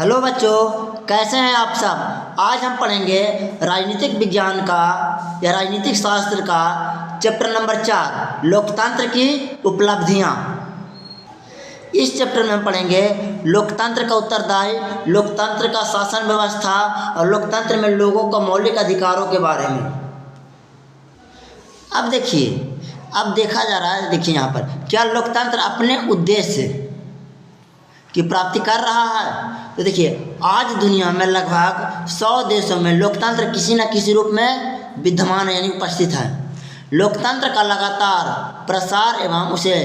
Hello बच्चों, कैसे हैं आप सब। आज हम पढ़ेंगे राजनीतिक विज्ञान का या राजनीतिक शास्त्र का चैप्टर नंबर 4 लोकतंत्र की उपलब्धियां। इस चैप्टर में हम पढ़ेंगे लोकतंत्र का उत्तरदायी, लोकतंत्र का शासन व्यवस्था और लोकतंत्र में लोगों का मौलिक अधिकारों के बारे में। अब देखिए, अब देखा जा रहा है, देखिए यहाँ पर क्या लोकतंत्र अपने उद्देश्य की प्राप्ति कर रहा है। तो देखिए, आज दुनिया में लगभग 100 देशों में लोकतंत्र किसी न किसी रूप में विद्यमान यानी उपस्थित है। लोकतंत्र का लगातार प्रसार एवं उसे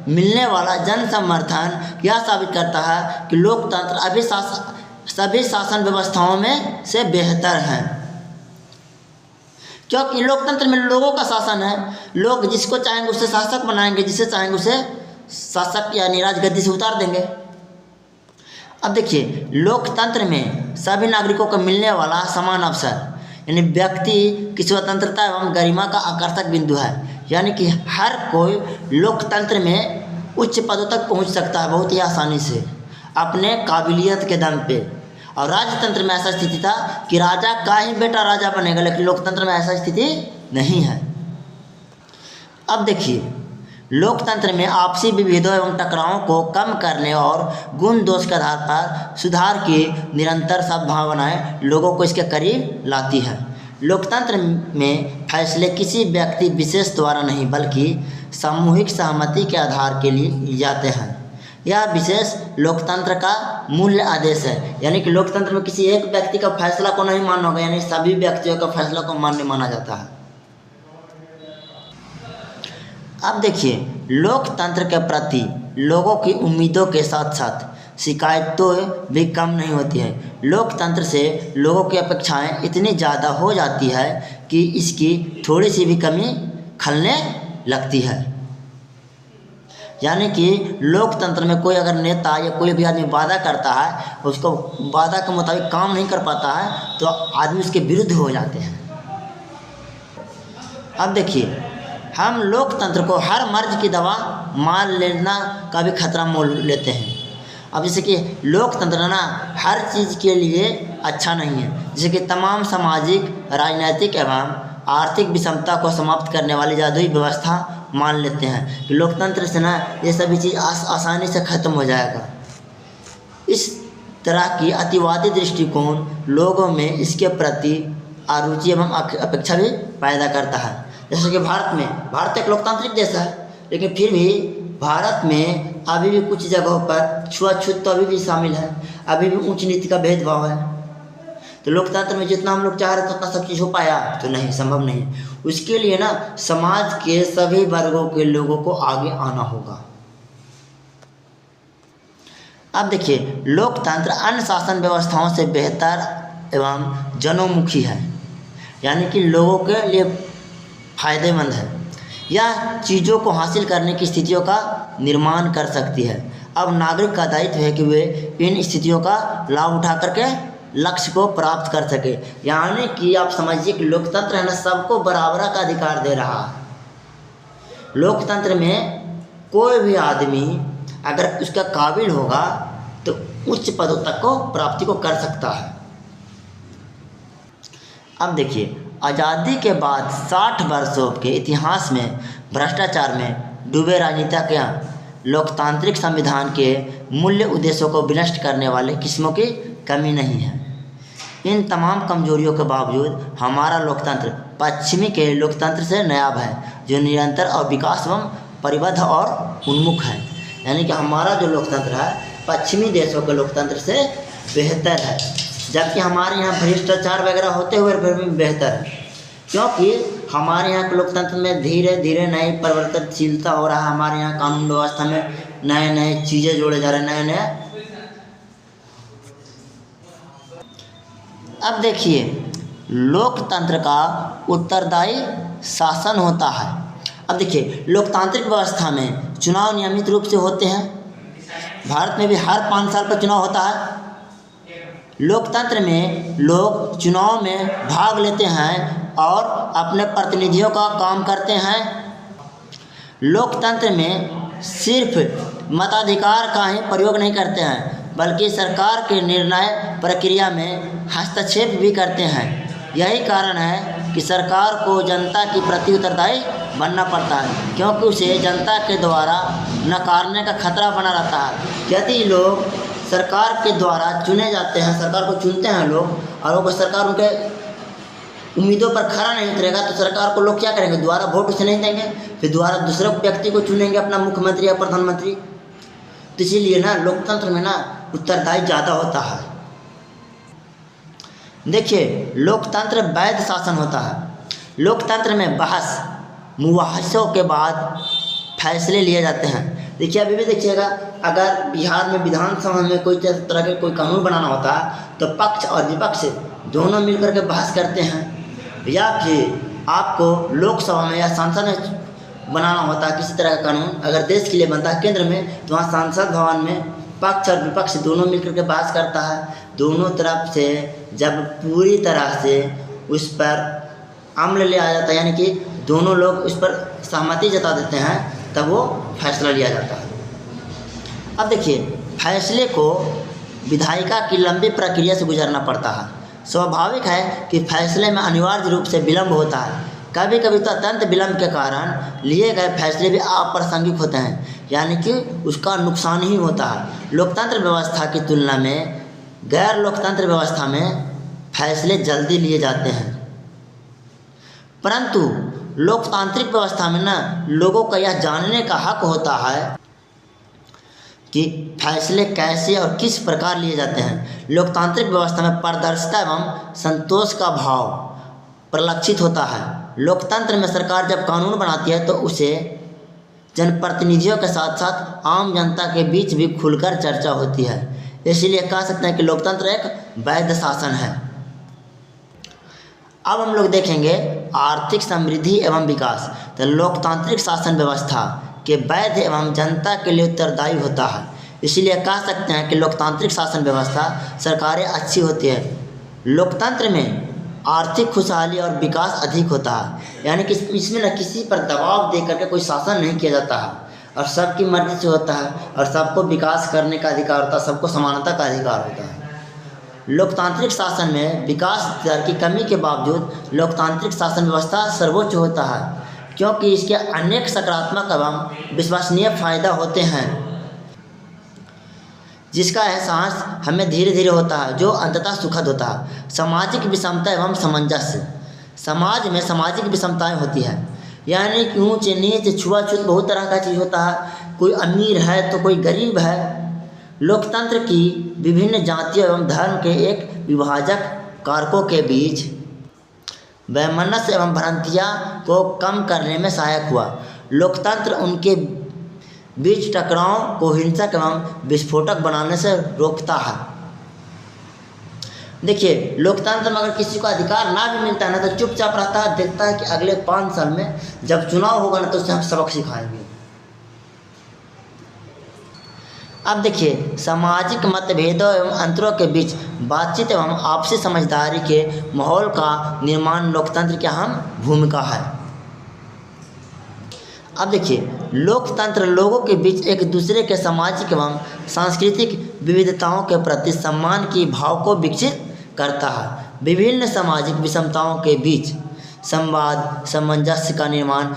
मिलने वाला जन समर्थन यह साबित करता है कि लोकतंत्र सभी शासन व्यवस्थाओं में से बेहतर है, क्योंकि लोकतंत्र में लोगों का शासन है। लोग जिसको चाहेंगे उसे शासक बनाएंगे, जिसे चाहेंगे उसे शासक यानी राजगद्दी से उतार देंगे। अब देखिए, लोकतंत्र में सभी नागरिकों को मिलने वाला समान अवसर यानी व्यक्ति की स्वतंत्रता एवं गरिमा का आकर्षक बिंदु है। यानी कि हर कोई लोकतंत्र में उच्च पदों तक पहुंच सकता है बहुत ही आसानी से अपने काबिलियत के दम पे। और राजतंत्र में ऐसा स्थिति था कि राजा का ही बेटा राजा बनेगा, लेकिन लोकतंत्र में ऐसा स्थिति नहीं है। अब देखिए, लोकतंत्र में आपसी विभेदों एवं टकरावों को कम करने और गुण दोष के आधार पर सुधार की निरंतर सद्भावनाएं लोगों को इसके करीब लाती है। लोकतंत्र में फैसले किसी व्यक्ति विशेष द्वारा नहीं बल्कि सामूहिक सहमति के आधार के लिए लिए जाते हैं। यह विशेष लोकतंत्र का मूल्य आदेश है। यानी कि लोकतंत्र में किसी एक व्यक्ति का फैसला को नहीं मानना होगा, यानी सभी व्यक्तियों का फैसला को मान्य माना जाता है। अब देखिए, लोकतंत्र के प्रति लोगों की उम्मीदों के साथ साथ शिकायतों भी कम नहीं होती है। लोकतंत्र से लोगों की अपेक्षाएं इतनी ज़्यादा हो जाती है कि इसकी थोड़ी सी भी कमी खलने लगती है। यानी कि लोकतंत्र में कोई अगर नेता या कोई भी आदमी वादा करता है, उसको वादा के मुताबिक काम नहीं कर पाता है, तो आदमी उसके विरुद्ध हो जाते हैं। अब देखिए, हम लोकतंत्र को हर मर्ज की दवा मान लेना का भी खतरा मोल लेते हैं। अब जैसे कि लोकतंत्र ना हर चीज़ के लिए अच्छा नहीं है। जैसे कि तमाम सामाजिक, राजनीतिक एवं आर्थिक विषमता को समाप्त करने वाली जादुई व्यवस्था मान लेते हैं कि लोकतंत्र से ना ये सभी चीज़ आसानी से ख़त्म हो जाएगा। इस तरह की अतिवादी दृष्टिकोण लोगों में इसके प्रति अरुचि एवं अपेक्षा भी पैदा करता है। जैसे कि भारत एक लोकतांत्रिक देश है, लेकिन फिर भी भारत में अभी भी कुछ जगहों पर छुआछूत तो अभी भी शामिल है, अभी भी ऊंच नीति का भेदभाव है। तो लोकतंत्र में जितना हम लोग चाह रहे थे उतना सब चीज़ हो पाया तो नहीं, संभव नहीं। उसके लिए ना समाज के सभी वर्गों के लोगों को आगे आना होगा। अब देखिए, लोकतंत्र अन्य शासन व्यवस्थाओं से बेहतर एवं जनोन्मुखी है, यानी कि लोगों के लिए फायदेमंद है। यह चीज़ों को हासिल करने की स्थितियों का निर्माण कर सकती है। अब नागरिक का दायित्व है कि वे इन स्थितियों का लाभ उठा करके लक्ष्य को प्राप्त कर सके। यानी कि आप समझिए कि लोकतंत्र है ना, सबको बराबर का अधिकार दे रहा है। लोकतंत्र में कोई भी आदमी अगर उसका काबिल होगा तो उच्च पदों तक को प्राप्ति को कर सकता है। अब देखिए, आज़ादी के बाद 60 वर्षों के इतिहास में भ्रष्टाचार में डूबे राजनीतिज्ञ लोकतांत्रिक संविधान के मूल्य उद्देश्यों को विनष्ट करने वाले किस्मों की कमी नहीं है। इन तमाम कमजोरियों के बावजूद हमारा लोकतंत्र पश्चिमी के लोकतंत्र से नायाब है, जो निरंतर और विकास एवं परिबद्ध और उन्मुख है। यानी कि हमारा जो लोकतंत्र है पश्चिमी देशों के लोकतंत्र से बेहतर है, जबकि हमारे यहाँ भ्रष्टाचार वगैरह होते हुए भी बेहतर है, क्योंकि हमारे यहाँ के लोकतंत्र में धीरे धीरे नई परिवर्तनशीलता हो रहा है। हमारे यहाँ कानून व्यवस्था में नए नए चीज़ें जोड़े जा रहे हैं, नए नए। अब देखिए, लोकतंत्र का उत्तरदायी शासन होता है। अब देखिए, लोकतांत्रिक व्यवस्था में चुनाव नियमित रूप से होते हैं। भारत में भी हर 5 साल पर चुनाव होता है। लोकतंत्र में लोग चुनाव में भाग लेते हैं और अपने प्रतिनिधियों का काम करते हैं। लोकतंत्र में सिर्फ मताधिकार का ही प्रयोग नहीं करते हैं, बल्कि सरकार के निर्णय प्रक्रिया में हस्तक्षेप भी करते हैं। यही कारण है कि सरकार को जनता के प्रति उत्तरदायी बनना पड़ता है, क्योंकि उसे जनता के द्वारा नकारने का खतरा बना रहता है। यदि लोग सरकार के द्वारा चुने जाते हैं, सरकार को चुनते हैं लोग, और वो सरकार उनके उम्मीदों पर खरा नहीं उतरेगा, तो सरकार को लोग क्या करेंगे? दोबारा वोट उसे नहीं देंगे, फिर दोबारा दूसरे व्यक्ति को चुनेंगे अपना मुख्यमंत्री या प्रधानमंत्री। तो इसीलिए ना लोकतंत्र में ना उत्तरदायी ज़्यादा होता है। देखिए, लोकतंत्र वैध शासन होता है। लोकतंत्र में बहस मुबाहसों के बाद फैसले लिए जाते हैं। देखिए, अभी भी देखिएगा, अगर बिहार में विधानसभा में कोई तरह के कोई कानून बनाना होता है तो पक्ष और विपक्ष दोनों मिलकर के बहस करते हैं। या फिर आपको लोकसभा में या संसद में बनाना होता है किसी तरह का कानून, अगर देश के लिए बनता है केंद्र में, तो वहाँ संसद भवन में पक्ष और विपक्ष दोनों मिलकर के बहस करता है। दोनों तरफ से जब पूरी तरह से उस पर अमल ले आ जाता है, यानी कि दोनों लोग उस पर सहमति जता देते हैं, तब वो फैसला लिया जाता है। अब देखिए, फैसले को विधायिका की लंबी प्रक्रिया से गुजरना पड़ता है। स्वाभाविक है कि फैसले में अनिवार्य रूप से विलंब होता है। कभी कभी तो अत्यंत विलंब के कारण लिए गए फैसले भी अप्रासंगिक होते हैं, यानी कि उसका नुकसान ही होता है। लोकतंत्र व्यवस्था की तुलना में गैर लोकतंत्र व्यवस्था में फैसले जल्दी लिए जाते हैं, परंतु लोकतांत्रिक व्यवस्था में ना लोगों का यह जानने का हक होता है कि फैसले कैसे और किस प्रकार लिए जाते हैं। लोकतांत्रिक व्यवस्था में पारदर्शिता एवं संतोष का भाव परिलक्षित होता है। लोकतंत्र में सरकार जब कानून बनाती है तो उसे जनप्रतिनिधियों के साथ साथ आम जनता के बीच भी खुलकर चर्चा होती है। इसलिए कह सकते हैं कि लोकतंत्र एक वैध शासन है। अब हम लोग देखेंगे आर्थिक समृद्धि एवं विकास। तो लोकतांत्रिक शासन व्यवस्था के वैध एवं जनता के लिए उत्तरदायी होता है। इसीलिए कह सकते हैं कि लोकतांत्रिक शासन व्यवस्था सरकारें अच्छी होती है। लोकतंत्र में आर्थिक खुशहाली और विकास अधिक होता है, यानी कि इसमें न किसी पर दबाव दे करके कोई शासन नहीं किया जाता है, और सबकी मर्जी से होता है, और सबको विकास करने का अधिकार होता है, सबको समानता का अधिकार होता है। लोकतांत्रिक शासन में विकास दर की कमी के बावजूद लोकतांत्रिक शासन व्यवस्था सर्वोच्च होता है, क्योंकि इसके अनेक सकारात्मक एवं विश्वसनीय फायदा होते हैं, जिसका एहसास हमें धीरे धीरे होता है, जो अंततः सुखद होता है। सामाजिक विषमता एवं सामंजस्य। समाज में सामाजिक विषमताएं होती है, यानी कि ऊंच नीच छुआछूत बहुत तरह का चीज़ होता है। कोई अमीर है तो कोई गरीब है। लोकतंत्र की विभिन्न जातियों एवं धर्म के एक विभाजक कारकों के बीच वैमनस्य एवं भ्रांतियाँ को कम करने में सहायक हुआ। लोकतंत्र उनके बीच टकराव को हिंसक एवं विस्फोटक बनाने से रोकता है। देखिए, लोकतंत्र में अगर किसी को अधिकार ना भी मिलता है ना, तो चुपचाप रहता है, देखता है कि अगले 5 साल में जब चुनाव होगा ना, तो उससे हम सबक सिखाएंगे। अब देखिए, सामाजिक मतभेदों एवं अंतरों के बीच बातचीत एवं आपसी समझदारी के माहौल का निर्माण लोकतंत्र की अहम भूमिका है। अब देखिए, लोकतंत्र लोगों के बीच एक दूसरे के सामाजिक एवं सांस्कृतिक विविधताओं के प्रति सम्मान की भाव को विकसित करता है। विभिन्न सामाजिक विषमताओं के बीच संवाद सामंजस्य का निर्माण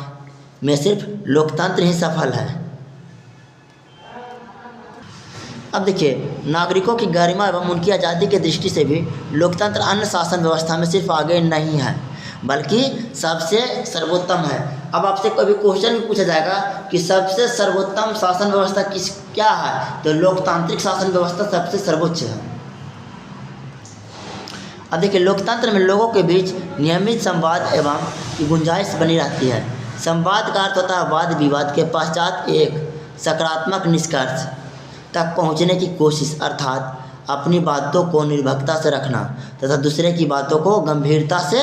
में सिर्फ लोकतंत्र ही सफल है। अब देखिए, नागरिकों की गरिमा एवं उनकी आज़ादी की दृष्टि से भी लोकतंत्र अन्य शासन व्यवस्था में सिर्फ आगे नहीं है, बल्कि सबसे सर्वोत्तम है। अब आपसे कभी क्वेश्चन भी पूछा जाएगा कि सबसे सर्वोत्तम शासन व्यवस्था क्या है, तो लोकतांत्रिक शासन व्यवस्था सबसे सर्वोच्च है। अब देखिए, लोकतंत्र में लोगों के बीच नियमित संवाद एवं की गुंजाइश बनी रहती है। संवाद का अर्थ होता है वाद विवाद के पश्चात एक सकारात्मक निष्कर्ष तक पहुंचने की कोशिश, अर्थात अपनी बातों को निर्भीकता से रखना तथा दूसरे की बातों को गंभीरता से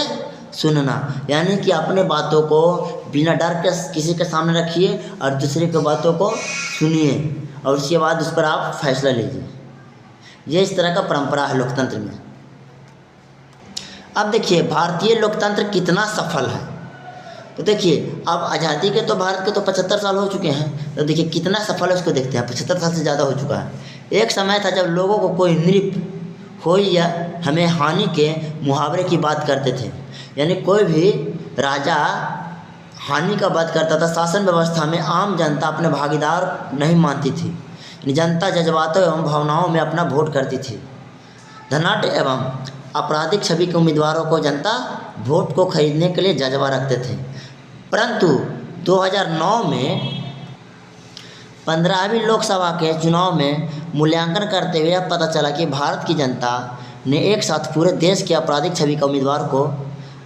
सुनना। यानी कि अपने बातों को बिना डर के किसी के सामने रखिए और दूसरे की बातों को सुनिए, और उसके बाद उस पर आप फैसला लीजिए। ये इस तरह का परंपरा है लोकतंत्र में। अब देखिए, भारतीय लोकतंत्र कितना सफल है। तो देखिए, अब आज़ादी के तो भारत के तो 75 साल हो चुके हैं, तो देखिए कितना सफल है उसको देखते हैं। 75 साल से ज़्यादा हो चुका है। एक समय था जब लोगों को कोई नृप हो या हमें हानि के मुहावरे की बात करते थे, यानी कोई भी राजा हानि का बात करता था। शासन व्यवस्था में आम जनता अपने भागीदार नहीं मानती थी। जनता जज्बातों एवं भावनाओं में अपना वोट करती थी। धनाढ़ एवं आपराधिक छवि के उम्मीदवारों को जनता वोट को खरीदने के लिए जज्बा रखते थे। परंतु 2009 में 15वीं लोकसभा के चुनाव में मूल्यांकन करते हुए अब पता चला कि भारत की जनता ने एक साथ पूरे देश के आपराधिक छवि का उम्मीदवार को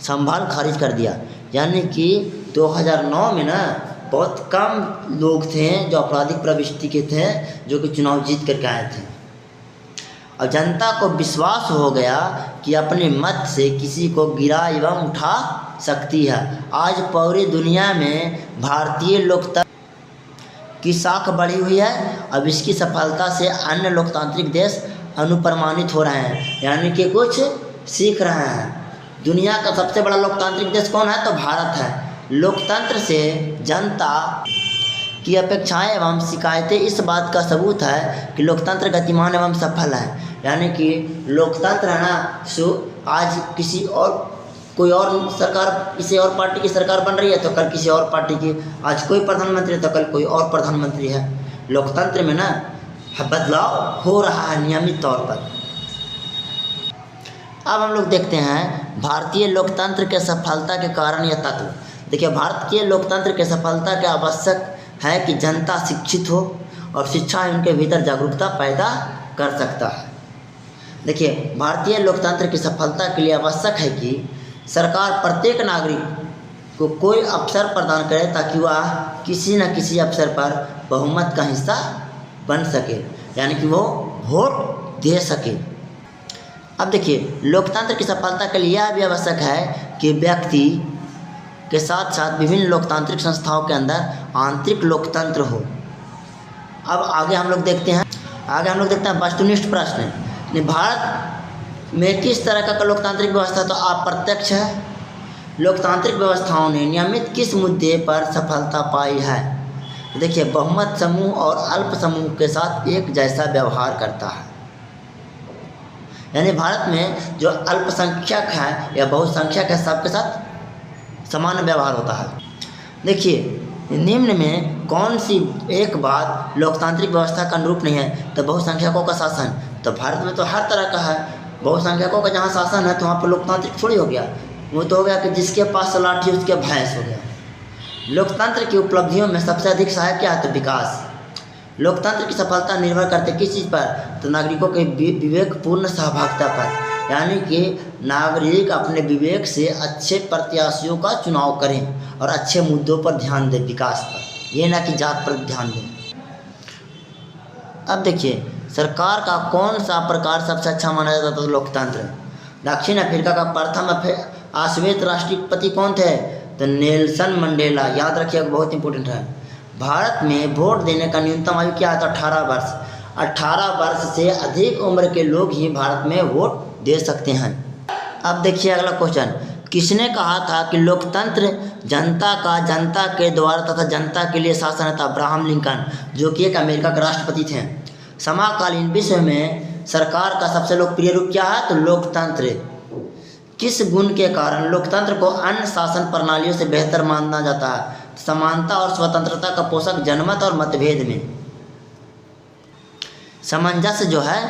संभाल खारिज कर दिया। यानी कि 2009 में ना बहुत कम लोग थे जो आपराधिक प्रवृत्ति के थे जो कि चुनाव जीत करके आए थे। और जनता को विश्वास हो गया कि अपने मत से किसी को गिरा एवं उठा सकती है। आज पूरी दुनिया में भारतीय लोकतंत्र की साख बढ़ी हुई है। अब इसकी सफलता से अन्य लोकतांत्रिक देश अनुप्रमाणित हो रहे हैं, यानी कि कुछ सीख रहे हैं। दुनिया का सबसे बड़ा लोकतांत्रिक देश कौन है? तो भारत है। लोकतंत्र से जनता की अपेक्षाएं एवं शिकायतें इस बात का सबूत है कि लोकतंत्र गतिमान एवं सफल है। यानी कि लोकतंत्र है ना, आज किसी और कोई और सरकार, किसी और पार्टी की सरकार बन रही है तो कल किसी और पार्टी की, आज कोई प्रधानमंत्री है तो कल कोई और प्रधानमंत्री है। लोकतंत्र में ना बदलाव हो रहा है नियमित तौर पर। अब हम लोग देखते हैं भारतीय लोकतंत्र के सफलता के कारण या तत्व। देखिए, भारतीय लोकतंत्र के सफलता के आवश्यक है कि जनता शिक्षित हो और शिक्षा उनके भीतर जागरूकता पैदा कर सकता है। देखिए, भारतीय लोकतंत्र की सफलता के लिए आवश्यक है कि सरकार प्रत्येक नागरिक को कोई अवसर प्रदान करे ताकि वह किसी न किसी अवसर पर बहुमत का हिस्सा बन सके, यानी कि वो वोट दे सके। अब देखिए, लोकतंत्र की सफलता के लिए यह भी आवश्यक है कि व्यक्ति के साथ साथ विभिन्न लोकतांत्रिक संस्थाओं के अंदर आंतरिक लोकतंत्र हो। अब आगे हम लोग देखते हैं वस्तुनिष्ठ प्रश्न। भारत में किस तरह का लोकतांत्रिक व्यवस्था तो अप्रत्यक्ष है। लोकतांत्रिक व्यवस्थाओं ने नियमित किस मुद्दे पर सफलता पाई है? देखिए, बहुमत समूह और अल्प समूह के साथ एक जैसा व्यवहार करता है। यानी भारत में जो अल्पसंख्यक है या बहुसंख्यक है, सबके साथ समान व्यवहार होता है। देखिए, निम्न में कौन सी एक बात लोकतांत्रिक व्यवस्था का अनुरूप नहीं है? तो बहुसंख्यकों का शासन। तो भारत में तो हर तरह का है। बहुसंख्यकों का जहाँ शासन है तो वहाँ पर लोकतांत्रिक थोड़ी हो गया, वो तो हो गया कि जिसके पास लाठी उसके भैंस हो गया। लोकतंत्र की उपलब्धियों में सबसे अधिक सहायक क्या है? तो विकास। लोकतंत्र की सफलता निर्भर करते किस चीज़ पर? तो नागरिकों के विवेकपूर्ण सहभागिता पर। यानी कि नागरिक अपने विवेक से अच्छे प्रत्याशियों का चुनाव करें और अच्छे मुद्दों पर ध्यान दें, विकास पर, ये ना कि जात पर ध्यान दें। अब देखिए, सरकार का कौन सा प्रकार सबसे अच्छा माना जाता था? तो लोकतंत्र। दक्षिण अफ्रीका का प्रथम अश्वेत राष्ट्रपति कौन थे? तो नेल्सन मंडेला। याद रखिएगा, बहुत इंपॉर्टेंट है। भारत में वोट देने का न्यूनतम आयु क्या है? तो 18 वर्ष। 18 वर्ष से अधिक उम्र के लोग ही भारत में वोट दे सकते हैं। अब देखिए अगला क्वेश्चन, किसने कहा था कि लोकतंत्र जनता के द्वारा तथा जनता के लिए शासन है? अब्राहम लिंकन, जो कि एक अमेरिका के राष्ट्रपति थे। समकालीन विश्व में सरकार का सबसे लोकप्रिय रूप क्या है? तो लोकतंत्र। किस गुण के कारण लोकतंत्र को अन्य शासन प्रणालियों से बेहतर माना जाता है? समानता और स्वतंत्रता का पोषक जनमत और मतभेद में सामंजस्य जो है,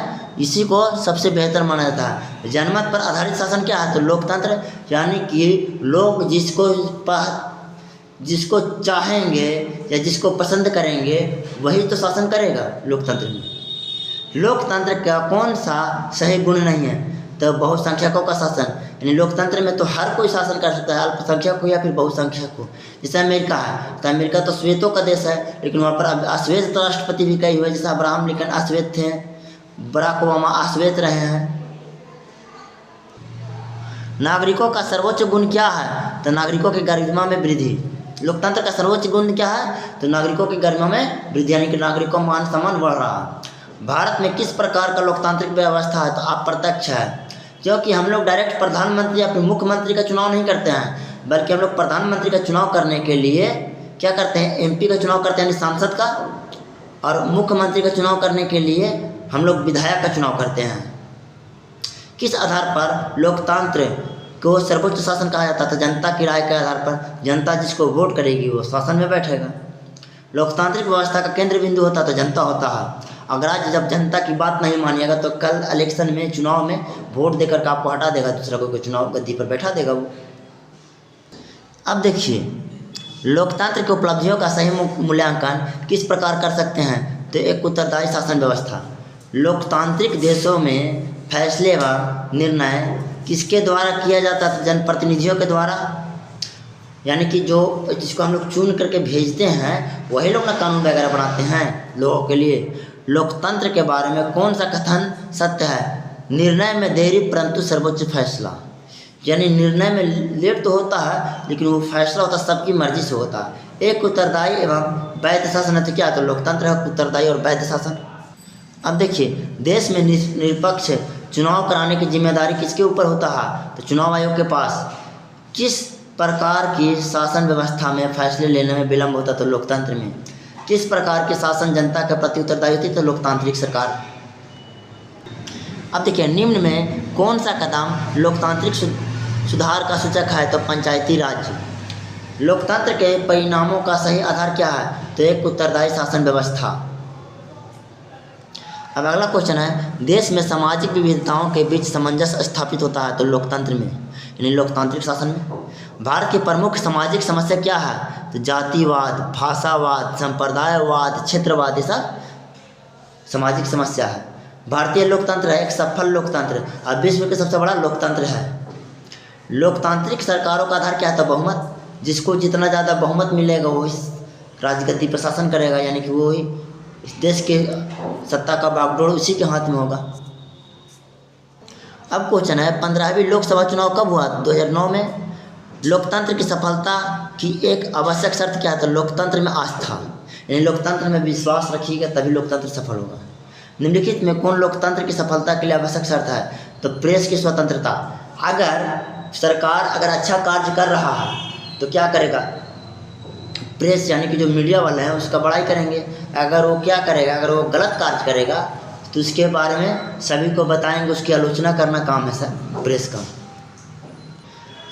इसी को सबसे बेहतर माना जाता है। जनमत पर आधारित शासन क्या है? तो लोकतंत्र, यानी कि लोग जिसको चाहेंगे या जिसको पसंद करेंगे वही तो शासन करेगा लोकतंत्र में। लोकतंत्र का कौन सा सही गुण नहीं है? तो बहुसंख्यकों का शासन। यानी लोकतंत्र में तो हर कोई शासन कर सकता है, अल्पसंख्यक हो या फिर बहुसंख्यक हो। जैसे अमेरिका है, तो अमेरिका तो श्वेतों का देश है, लेकिन वहाँ पर अश्वेत राष्ट्रपति भी कई हुए। जैसे अब्राहम लिंकन अश्वेत थे, बराक ओबामा अश्वेत रहे हैं। नागरिकों का सर्वोच्च गुण क्या है? तो नागरिकों की गरिमा में वृद्धि। लोकतंत्र का सर्वोच्च गुण क्या है? तो नागरिकों की गरिमा में वृद्धि, यानी कि नागरिकों का मान सम्मान बढ़ रहा है। भारत में किस प्रकार का लोकतांत्रिक व्यवस्था है? तो अप्रत्यक्ष है, क्योंकि हम लोग डायरेक्ट प्रधानमंत्री या फिर मुख्यमंत्री का चुनाव नहीं करते हैं, बल्कि हम लोग प्रधानमंत्री का चुनाव करने के लिए क्या करते हैं? एमपी का चुनाव करते हैं, यानी सांसद का, और मुख्यमंत्री का चुनाव करने के लिए हम लोग विधायक का चुनाव करते हैं। किस आधार पर लोकतंत्र को सर्वोच्च शासन कहा जाता था? जनता की राय के आधार पर। जनता जिसको वोट करेगी वो शासन में बैठेगा। लोकतांत्रिक व्यवस्था का केंद्र बिंदु होता तो जनता होता है। अगर आज जब जनता की बात नहीं मानिएगा तो कल इलेक्शन में, चुनाव में वोट देकर के आपको हटा देगा, दूसरा कोई चुनाव गद्दी पर बैठा देगा वो। अब देखिए, लोकतंत्र की उपलब्धियों का सही मूल्यांकन किस प्रकार कर सकते हैं? तो एक उत्तरदायी शासन व्यवस्था। लोकतांत्रिक देशों में फैसले व निर्णय किसके द्वारा किया जाता था? जनप्रतिनिधियों के द्वारा। यानी कि जो जिसको हम लोग चुन करके भेजते हैं वही लोग ना कानून वगैरह बनाते हैं लोगों के लिए। लोकतंत्र के बारे में कौन सा कथन सत्य है? निर्णय में देरी परंतु सर्वोच्च फैसला। यानी निर्णय में लेट तो होता है लेकिन वो फैसला होता सबकी मर्जी से होता है। एक उत्तरदायी एवं वैध शासन है तो क्या? तो लोकतंत्र है उत्तरदायी और वैध शासन। अब देखिए, देश में निष्पक्ष चुनाव कराने की जिम्मेदारी किसके ऊपर होता है? तो चुनाव आयोग के पास। किस प्रकार की शासन व्यवस्था में फैसले लेने में विलम्ब होता? तो लोकतंत्र में। किस प्रकार के शासन जनता के प्रति उत्तरदायी होती? तो लोकतांत्रिक सरकार। अब देखिए, निम्न में कौन सा कदम लोकतांत्रिक सुधार का सूचक है? तो पंचायती राज। लोकतंत्र के परिणामों का सही आधार क्या है? तो एक उत्तरदायी शासन व्यवस्था। अब अगला क्वेश्चन है, देश में सामाजिक विविधताओं के बीच सामंजस्य स्थापित होता है? तो लोकतंत्र में, यानी लोकतांत्रिक शासन में। भारत की प्रमुख सामाजिक समस्या क्या है? तो जातिवाद, भाषावाद, संप्रदायवाद, क्षेत्रवाद, ये सब सामाजिक समस्या है। भारतीय लोकतंत्र है एक सफल लोकतंत्र और विश्व के सबसे बड़ा लोकतंत्र है। लोकतांत्रिक सरकारों का आधार क्या है? तो बहुमत। जिसको जितना ज़्यादा बहुमत मिलेगा वही राजगद्दी पर शासन करेगा, यानी कि वही इस देश के सत्ता का बागडोर उसी के हाथ में होगा। अब क्वेश्चन है, 15वीं लोकसभा चुनाव कब हुआ? 2009 में। लोकतंत्र की सफलता की एक आवश्यक शर्त क्या है? तो लोकतंत्र में आस्था, यानी लोकतंत्र में विश्वास रखिएगा तभी लोकतंत्र सफल होगा। निम्नलिखित में कौन लोकतंत्र की सफलता के लिए आवश्यक शर्त है? तो प्रेस की स्वतंत्रता। अगर सरकार अच्छा कार्य कर रहा है तो क्या करेगा? प्रेस यानी कि जो मीडिया वाले हैं उसका बड़ाई करेंगे। अगर वो क्या करेगा, अगर वो गलत कार्य करेगा तो उसके बारे में सभी को बताएंगे, उसकी आलोचना करना काम है सर प्रेस का।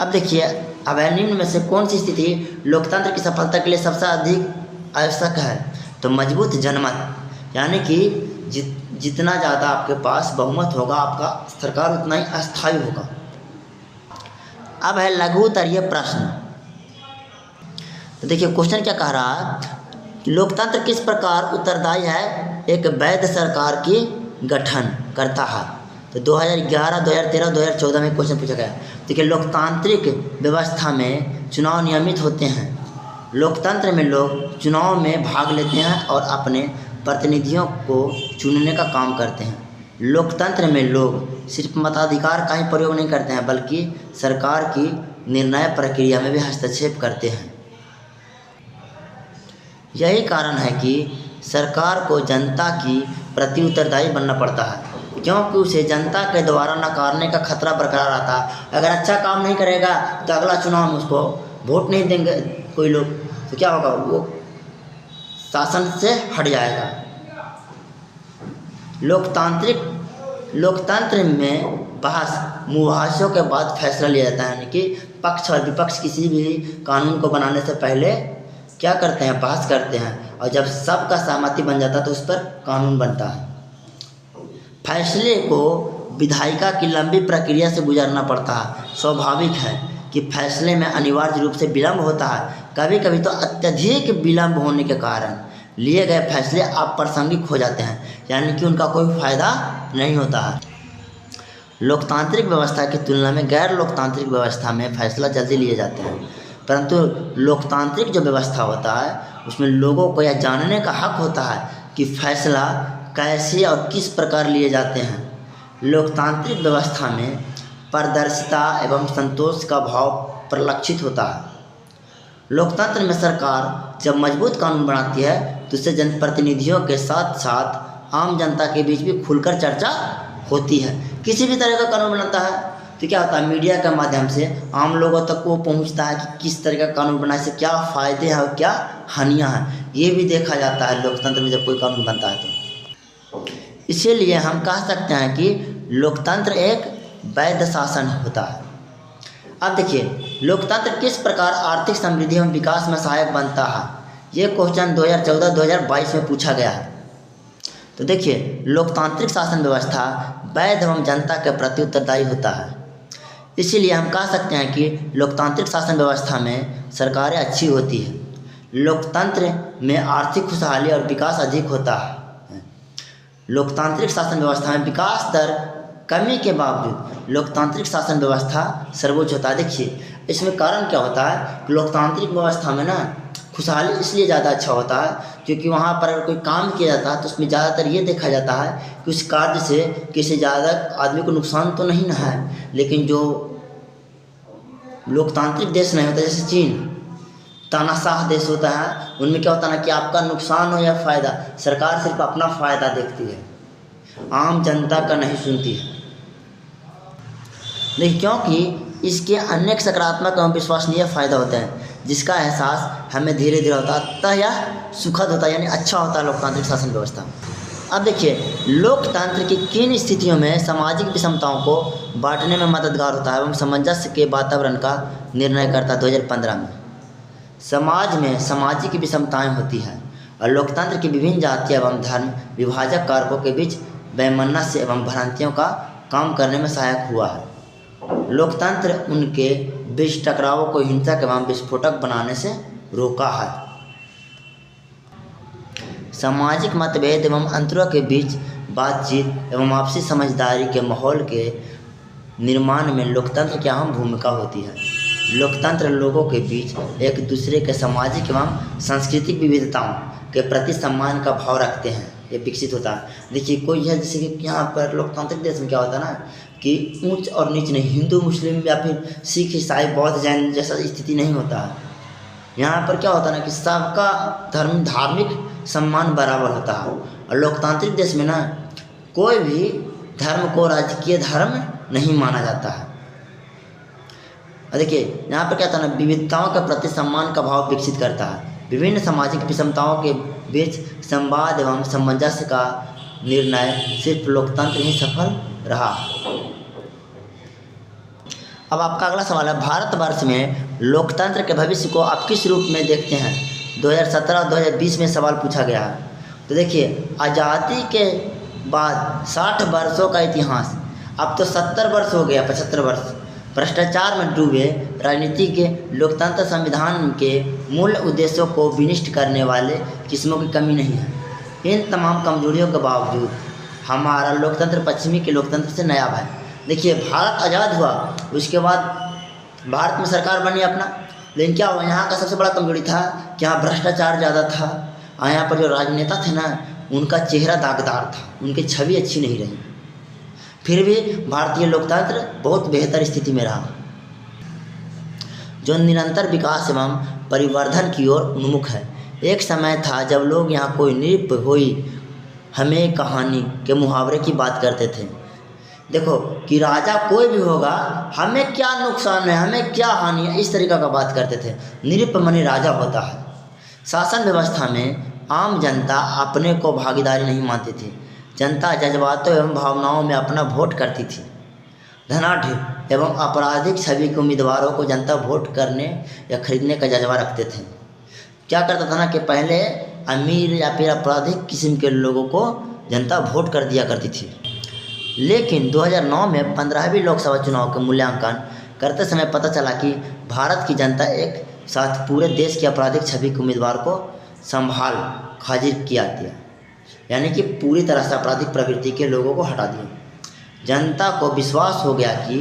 अब देखिए, अब निम्न में से कौन सी स्थिति लोकतंत्र की सफलता के लिए सबसे अधिक आवश्यक है? तो मजबूत जनमत, यानी कि जितना ज़्यादा आपके पास बहुमत होगा आपका सरकार उतना ही अस्थायी होगा। अब है लघु उत्तरीय प्रश्न। तो देखिए क्वेश्चन क्या कह रहा है, लोकतंत्र किस प्रकार उत्तरदायी है एक वैध सरकार की गठन करता है? तो 2011, 2013, 2014 में क्वेश्चन पूछा गया। देखिए, लोकतांत्रिक व्यवस्था में चुनाव नियमित होते हैं। लोकतंत्र में लोग चुनाव में भाग लेते हैं और अपने प्रतिनिधियों को चुनने का काम करते हैं। लोकतंत्र में लोग सिर्फ मताधिकार का ही प्रयोग नहीं करते हैं बल्कि सरकार की निर्णय प्रक्रिया में भी हस्तक्षेप करते हैं। यही कारण है कि सरकार को जनता की प्रति उत्तरदायी बनना पड़ता है, क्योंकि उसे जनता के द्वारा नकारने का खतरा बरकरार आता है। अगर अच्छा काम नहीं करेगा तो अगला चुनाव में उसको वोट नहीं देंगे कोई लोग, तो क्या होगा, वो शासन से हट जाएगा। लोकतंत्र में बहस मुहासों के बाद फैसला लिया जाता है, यानी कि पक्ष और विपक्ष किसी भी कानून को बनाने से पहले क्या करते हैं, बहस करते हैं, और जब सबका सहमति बन जाता है तो उस पर कानून बनता है। फैसले को विधायिका की लंबी प्रक्रिया से गुजरना पड़ता है। स्वाभाविक है कि फैसले में अनिवार्य रूप से विलम्ब होता है। कभी कभी तो अत्यधिक विलम्ब होने के कारण लिए गए फैसले अप्रासंगिक हो जाते हैं, यानी कि उनका कोई फ़ायदा नहीं होता है। लोकतांत्रिक व्यवस्था की तुलना में गैर लोकतांत्रिक व्यवस्था में फैसला जल्दी लिए जाते हैं, परंतु लोकतांत्रिक जो व्यवस्था होता है उसमें लोगों को यह जानने का हक होता है कि फैसला कैसे और किस प्रकार लिए जाते हैं। लोकतांत्रिक व्यवस्था में पारदर्शिता एवं संतोष का भाव परिलक्षित होता है। लोकतंत्र में सरकार जब मजबूत कानून बनाती है तो उससे जनप्रतिनिधियों के साथ साथ आम जनता के बीच भी खुलकर चर्चा होती है। किसी भी तरह का कानून बनता है तो क्या होता है, मीडिया के माध्यम से आम लोगों तक वो पहुंचता है कि किस तरह का कानून बनाने से क्या फ़ायदे हैं और क्या हानियां हैं, ये भी देखा जाता है लोकतंत्र में जब कोई कानून बनता है तो। इसीलिए हम कह सकते हैं कि लोकतंत्र एक वैध शासन होता है। अब देखिए, लोकतंत्र किस प्रकार आर्थिक समृद्धि एवं विकास में सहायक बनता है, ये क्वेश्चन 2014-2022 में पूछा गया है। तो देखिए, लोकतांत्रिक शासन व्यवस्था वैध एवं जनता के प्रति उत्तरदायी होता है। इसीलिए हम कह सकते हैं कि लोकतांत्रिक शासन व्यवस्था में सरकारें अच्छी होती है। लोकतंत्र में आर्थिक खुशहाली और विकास अधिक होता है। लोकतांत्रिक शासन व्यवस्था में विकास दर कमी के बावजूद लोकतांत्रिक शासन व्यवस्था सर्वोच्च होता है। देखिए, इसमें कारण क्या होता है कि लोकतांत्रिक व्यवस्था में ना खुशहाली इसलिए ज़्यादा अच्छा होता है क्योंकि वहाँ पर अगर कोई काम किया जाता है तो उसमें ज़्यादातर ये देखा जाता है कि उस कार्य से किसी ज़्यादा आदमी को नुकसान तो नहीं ना है। लेकिन जो लोकतांत्रिक देश नहीं होता, जैसे चीन तानाशाह देश होता है, उनमें क्या होता है ना कि आपका नुकसान हो या फ़ायदा, सरकार सिर्फ अपना फ़ायदा देखती है, आम जनता का नहीं सुनती है। देखिए, क्योंकि इसके अनेक सकारात्मक एवं विश्वसनीय फ़ायदा होते हैं जिसका एहसास हमें धीरे धीरे होता है, अतः यह सुखद होता है, यानी अच्छा होता है लोकतांत्रिक शासन व्यवस्था। अब देखिए, लोकतंत्र की किन स्थितियों में सामाजिक विषमताओं को बांटने में मददगार होता है एवं सामंजस्य के वातावरण का निर्णय करता है। 2015 में समाज में सामाजिक विषमताएं होती हैं और लोकतंत्र की विभिन्न जातीय एवं धर्म विभाजक कारकों के बीच वैमनस्य एवं भ्रांतियों का काम करने में सहायक हुआ है। लोकतंत्र उनके बीच टकरावों को हिंसक एवं विस्फोटक बनाने से रोका है। सामाजिक मतभेद एवं अंतरों के बीच बातचीत एवं आपसी समझदारी के माहौल के निर्माण में लोकतंत्र की अहम भूमिका होती है। लोकतंत्र लोगों के बीच एक दूसरे के सामाजिक एवं सांस्कृतिक विविधताओं के प्रति सम्मान का भाव रखते हैं, ये विकसित होता है। देखिए, कोई है जैसे कि यहाँ पर लोकतांत्रिक देश में क्या होता है ना कि ऊंच और नीच नहीं, हिंदू मुस्लिम या फिर सिख ईसाई बौद्ध जैन जैसा स्थिति नहीं होता है। यहाँ पर क्या होता है ना कि सबका धार्मिक सम्मान बराबर होता है। और लोकतांत्रिक देश में ना कोई भी धर्म को राजकीय धर्म नहीं माना जाता है। और देखिए, यहाँ पर क्या होता है ना, विविधताओं के प्रति सम्मान का भाव विकसित करता है। विभिन्न सामाजिक विषमताओं के बीच संवाद एवं सामंजस्य का निर्णय सिर्फ लोकतंत्र ही सफल रहा। अब आपका अगला सवाल है, भारतवर्ष में लोकतंत्र के भविष्य को आप किस रूप में देखते हैं? 2017 और 2020 में सवाल पूछा गया है। तो देखिए, आज़ादी के बाद 60 वर्षों का इतिहास, अब तो 70 वर्ष हो गया, 75 वर्ष भ्रष्टाचार में डूबे राजनीति के लोकतंत्र संविधान के मूल उद्देश्यों को विनिष्ट करने वाले किस्मों की कमी नहीं है। इन तमाम कमजोरियों के बावजूद हमारा लोकतंत्र पश्चिमी के लोकतंत्र से नायाब है। देखिए, भारत आज़ाद हुआ, उसके बाद भारत में सरकार बनी अपना, लेकिन क्या हुआ, यहाँ का सबसे बड़ा कमजोरी था कि यहाँ भ्रष्टाचार ज़्यादा था और यहाँ पर जो राजनेता थे ना उनका चेहरा दागदार था, उनकी छवि अच्छी नहीं रही। फिर भी भारतीय लोकतंत्र बहुत बेहतर स्थिति में रहा, जो निरंतर विकास एवं परिवर्धन की ओर उन्मुख है। एक समय था जब लोग यहाँ कोई नृप हुई हमें कहानी के मुहावरे की बात करते थे। देखो कि राजा कोई भी होगा, हमें क्या नुकसान है, हमें क्या हानि है, इस तरीक़ा का बात करते थे। नृप माने राजा होता है। शासन व्यवस्था में आम जनता अपने को भागीदारी नहीं मानती थी। जनता जज्बातों एवं भावनाओं में अपना वोट करती थी। धनाढ़ एवं आपराधिक छवि के उम्मीदवारों को जनता वोट करने या खरीदने का जज्बा रखते थे। क्या करता था ना कि पहले अमीर या फिर आपराधिक किस्म के लोगों को जनता वोट कर दिया करती थी। लेकिन 2009 में 15वीं लोकसभा चुनाव के मूल्यांकन करते समय पता चला कि भारत की जनता एक साथ पूरे देश की आपराधिक छवि के उम्मीदवार को संभाल खारिज किया दिया, यानी कि पूरी तरह से आपराधिक प्रवृत्ति के लोगों को हटा दिया। जनता को विश्वास हो गया कि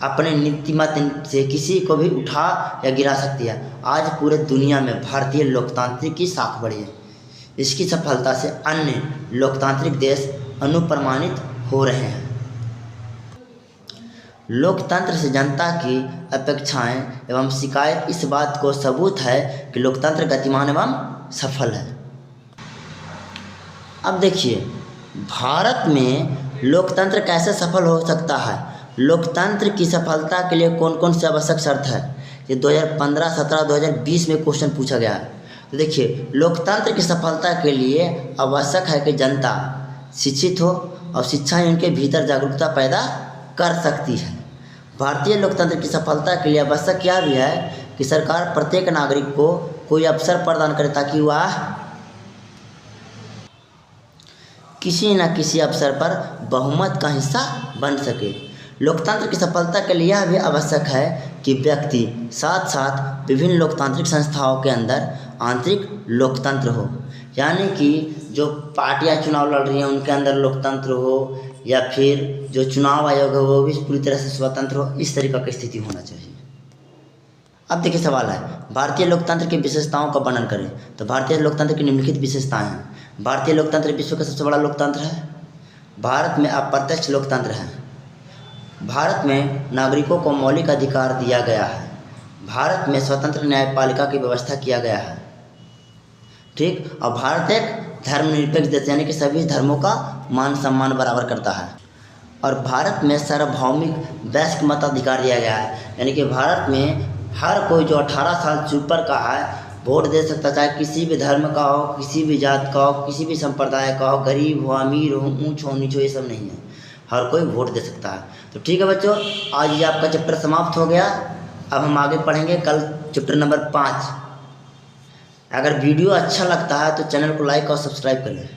अपने नीतिमत से किसी को भी उठा या गिरा सकती है। आज पूरे दुनिया में भारतीय लोकतांत्रिक की साख बढ़ी है। इसकी सफलता से अन्य लोकतांत्रिक देश अनुप्रमाणित हो रहे हैं। लोकतंत्र से जनता की अपेक्षाएं एवं शिकायत इस बात को सबूत है कि लोकतंत्र गतिमान एवं सफल है। अब देखिए, भारत में लोकतंत्र कैसे सफल हो सकता है, लोकतंत्र की सफलता के लिए कौन कौन से आवश्यक शर्त है, ये 2015, 17, 2020 में क्वेश्चन पूछा गया है। तो देखिए, लोकतंत्र की सफलता के लिए आवश्यक है कि जनता शिक्षित हो और शिक्षा ही उनके भीतर जागरूकता पैदा कर सकती है। भारतीय लोकतंत्र की सफलता के लिए आवश्यक क्या भी है कि सरकार प्रत्येक नागरिक को कोई अवसर प्रदान करे ताकि वह किसी न किसी अवसर पर बहुमत का हिस्सा बन सके। लोकतंत्र की सफलता के लिए यह भी आवश्यक है कि व्यक्ति साथ साथ विभिन्न लोकतांत्रिक संस्थाओं के अंदर आंतरिक लोकतंत्र हो, यानी कि जो पार्टियां चुनाव लड़ रही हैं उनके अंदर लोकतंत्र हो, या फिर जो चुनाव आयोग है वो भी पूरी तरह से स्वतंत्र हो। इस तरीक़ा की स्थिति होना चाहिए। अब देखिए सवाल है, भारतीय लोकतंत्र की विशेषताओं का वर्णन करें। तो भारतीय लोकतंत्र की निम्नलिखित विशेषताएं हैं। भारतीय लोकतंत्र विश्व का सबसे बड़ा लोकतंत्र है। भारत में अप्रत्यक्ष लोकतंत्र है। भारत में नागरिकों को मौलिक अधिकार दिया गया है। भारत में स्वतंत्र न्यायपालिका की व्यवस्था किया गया है। ठीक, और भारत एक धर्मनिरपेक्ष देश यानी कि सभी धर्मों का मान सम्मान बराबर करता है। और भारत में सार्वभौमिक वयस्क मताधिकार दिया गया है, यानी कि भारत में हर कोई जो 18 साल से ऊपर का है वोट दे सकता, चाहे किसी भी धर्म का हो, किसी भी जात का हो, किसी भी संप्रदाय का हो, गरीब हो, अमीर हो, ऊंच हो, नीच हो, ये सब नहीं है, हर कोई वोट दे सकता है। तो ठीक है बच्चों, आज ये आपका चैप्टर समाप्त हो गया। अब हम आगे पढ़ेंगे कल चैप्टर नंबर 5। अगर वीडियो अच्छा लगता है तो चैनल को लाइक और सब्सक्राइब करें।